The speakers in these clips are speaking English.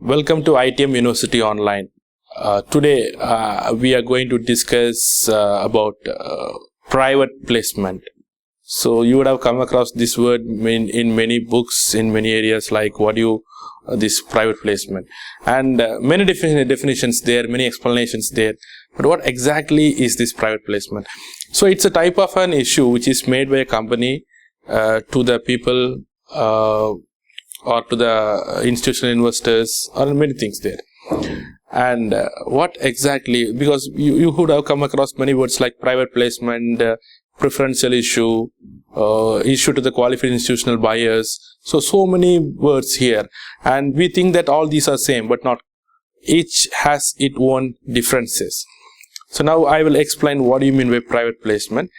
Welcome to ITM University Online. Today we are going to discuss about private placement. So you would have come across this word in many books, in many areas, like this private placement, and many definitions there, many explanations there. But what exactly is this private placement? So it's a type of an issue which is made by a company to the people or to the institutional investors, or many things there. And what exactly, because you would have come across many words like private placement, preferential issue, issue to the qualified institutional buyers. So many words here, and we think that all these are same, but not. Each has its own differences. So now I will explain what do you mean by private placement.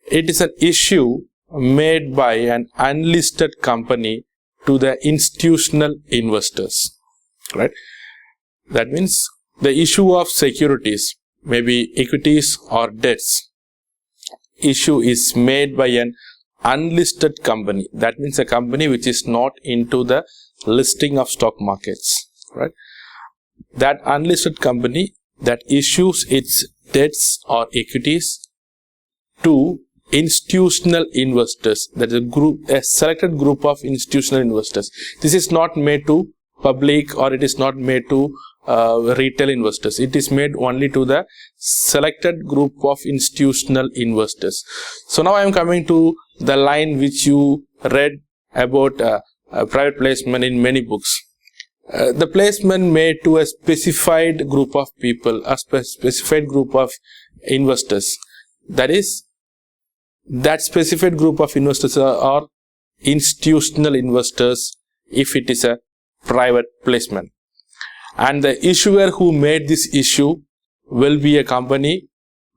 It is an issue made by an unlisted company to the institutional investors, right? That means the issue of securities, maybe equities or debts, issue is made by an unlisted company. That means a company which is not into the listing of stock markets, right? That unlisted company that issues its debts or equities to institutional investors, that is a selected group of institutional investors. This is not made to public, or it is not made to retail investors. It is made only to the selected group of institutional investors. So now I am coming to the line which you read about private placement in many books. The placement made to a specified group of people, a specified group of investors. That is, that specific group of investors are institutional investors if it is a private placement. And the issuer who made this issue will be a company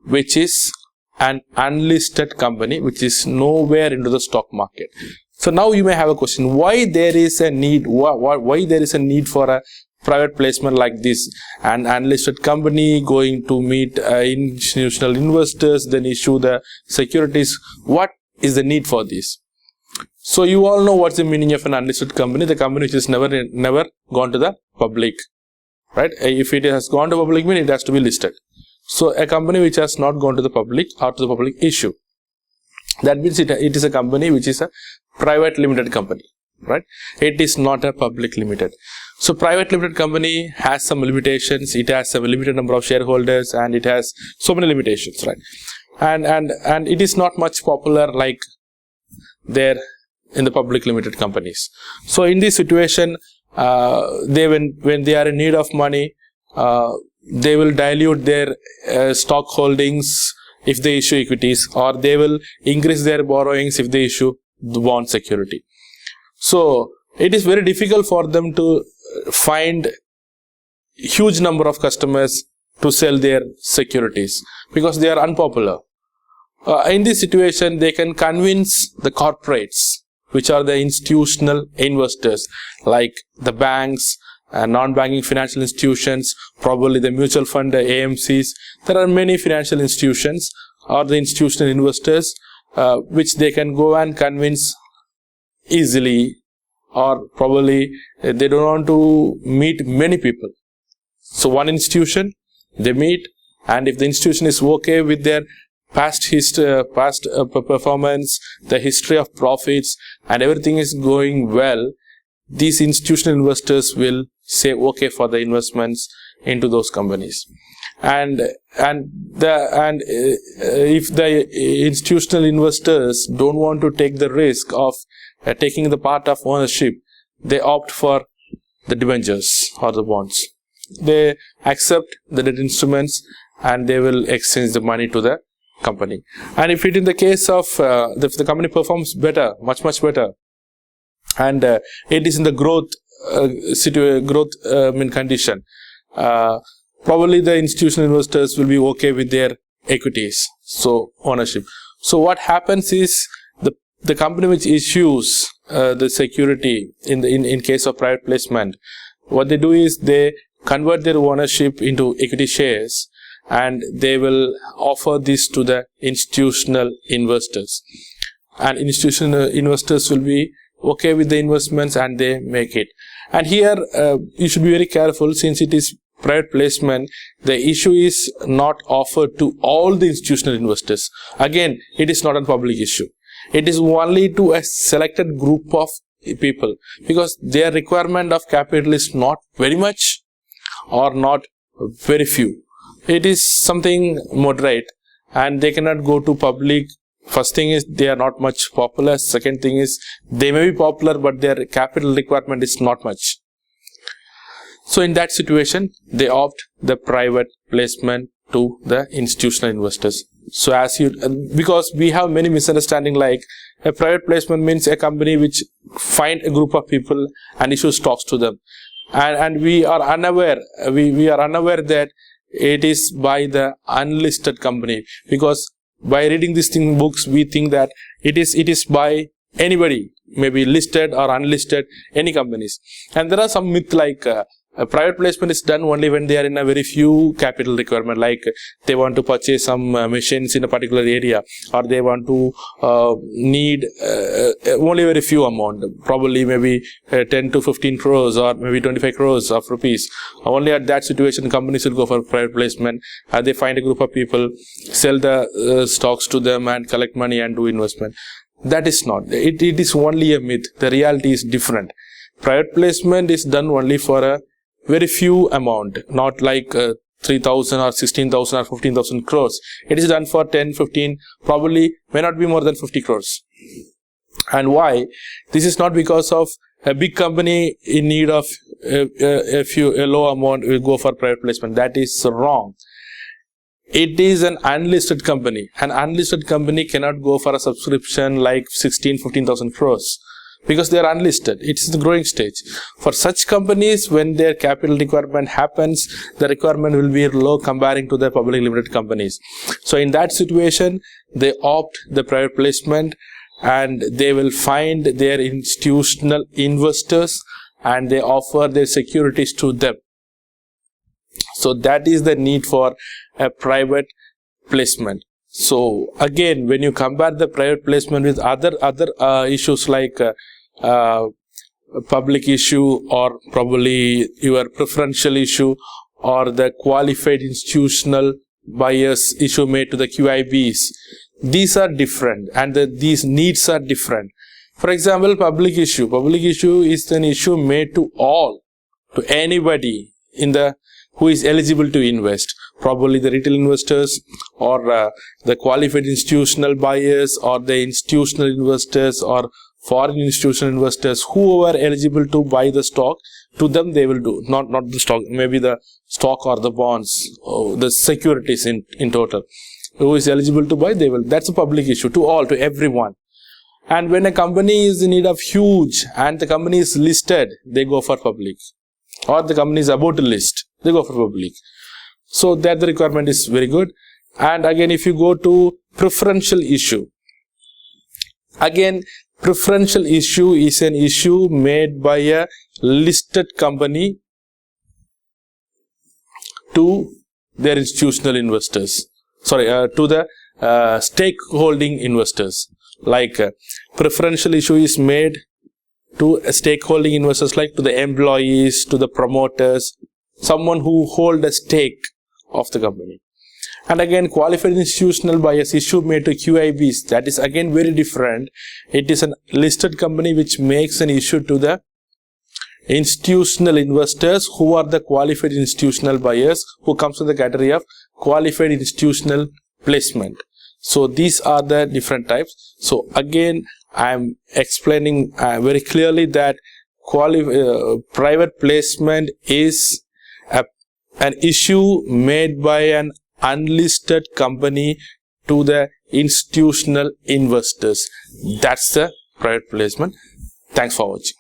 which is an unlisted company, which is nowhere into the stock market. So now you may have a question, why there is a need, why there is a need for a private placement like this? An unlisted company going to meet institutional investors, then issue the securities. What is the need for this? So you all know what's the meaning of an unlisted company, the company which has never gone to the public, right? If it has gone to public, mean it has to be listed. So a company which has not gone to the public or to the public issue, that means it is a company which is a private limited company, right? It is not a public limited. So private limited company has some limitations. It has a limited number of shareholders, and it has so many limitations, right? And it is not much popular like there in the public limited companies. So in this situation, when they are in need of money, they will dilute their stock holdings if they issue equities, or they will increase their borrowings if they issue the bond security. So it is very difficult for them to find huge number of customers to sell their securities because they are unpopular. In this situation, they can convince the corporates, which are the institutional investors, like the banks, non-banking financial institutions, probably the mutual fund, the AMCs. There are many financial institutions or the institutional investors which they can go and convince easily, or probably they don't want to meet many people. So one institution they meet, and if the institution is okay with their past performance, the history of profits, and everything is going well, these institutional investors will say okay for the investments into those companies. And if the institutional investors don't want to take the risk of taking the part of ownership, they opt for the debentures or the bonds. They accept the debt instruments and they will exchange the money to the company. And if it in the case of if the company performs better, much better, and it is in the growth condition, probably the institutional investors will be okay with their equities, so ownership. So what happens is the company which issues the security in case of private placement, what they do is they convert their ownership into equity shares, and they will offer this to the institutional investors. And institutional investors will be okay with the investments and they make it. And here you should be very careful, since it is private placement, the issue is not offered to all the institutional investors. Again, it is not a public issue. It is only to a selected group of people, because their requirement of capital is not very much or not very few. It is something moderate, and they cannot go to public. First thing is, they are not much popular. Second thing is, they may be popular, but their capital requirement is not much. So in that situation, they opt the private placement to the institutional investors. So because we have many misunderstanding, like a private placement means a company which find a group of people and issue stocks to them. And we are unaware, we are unaware that it is by the unlisted company, because by reading these books, we think that it is by anybody, maybe listed or unlisted, any companies. And there are some myth like a private placement is done only when they are in a very few capital requirement, like they want to purchase some machines in a particular area, or they want to need only very few amount, probably maybe 10 to 15 crores or maybe 25 crores of rupees. Only at that situation, companies will go for private placement. They find a group of people, sell the stocks to them and collect money and do investment. That is not. It is only a myth. The reality is different. Private placement is done only for a very few amount, not like 3,000 or 16,000 or 15,000 crores. It is done for 10, 15, probably may not be more than 50 crores. And why? This is not because of a big company in need of a low amount will go for private placement. That is wrong. It is an unlisted company. An unlisted company cannot go for a subscription like 15,000 crores. Because they are unlisted. It is the growing stage. For such companies, when their capital requirement happens, the requirement will be low comparing to the public limited companies. So in that situation, they opt the private placement, and they will find their institutional investors and they offer their securities to them. So that is the need for a private placement. So again, when you compare the private placement with other issues like public issue, or probably your preferential issue, or the qualified institutional buyers issue made to the QIBs, these are different, and these needs are different. For example, public issue is an issue made to all, to anybody who is eligible to invest. Probably the retail investors, or the qualified institutional buyers, or the institutional investors, or foreign institutional investors, who are eligible to buy the stock, to them they will do, not the stock, maybe the stock or the bonds, or the securities in total. Who is eligible to buy, they will. That's a public issue to all, to everyone. And when a company is in need of huge, and the company is listed, they go for public. Or the company is about to list, they go for public. So that the requirement is very good. And again, if you go to preferential issue, again, preferential issue is an issue made by a listed company to their institutional investors. To the stakeholding investors. Like preferential issue is made to stakeholding investors, like to the employees, to the promoters, someone who hold a stake of the company. And again, qualified institutional buyers issue made to QIBs, that is again very different. It is a listed company which makes an issue to the institutional investors, who are the qualified institutional buyers, who comes in the category of qualified institutional placement. So these are the different types. So again, I am explaining very clearly that private placement is an issue made by an unlisted company to the institutional investors. That's the private placement. Thanks for watching.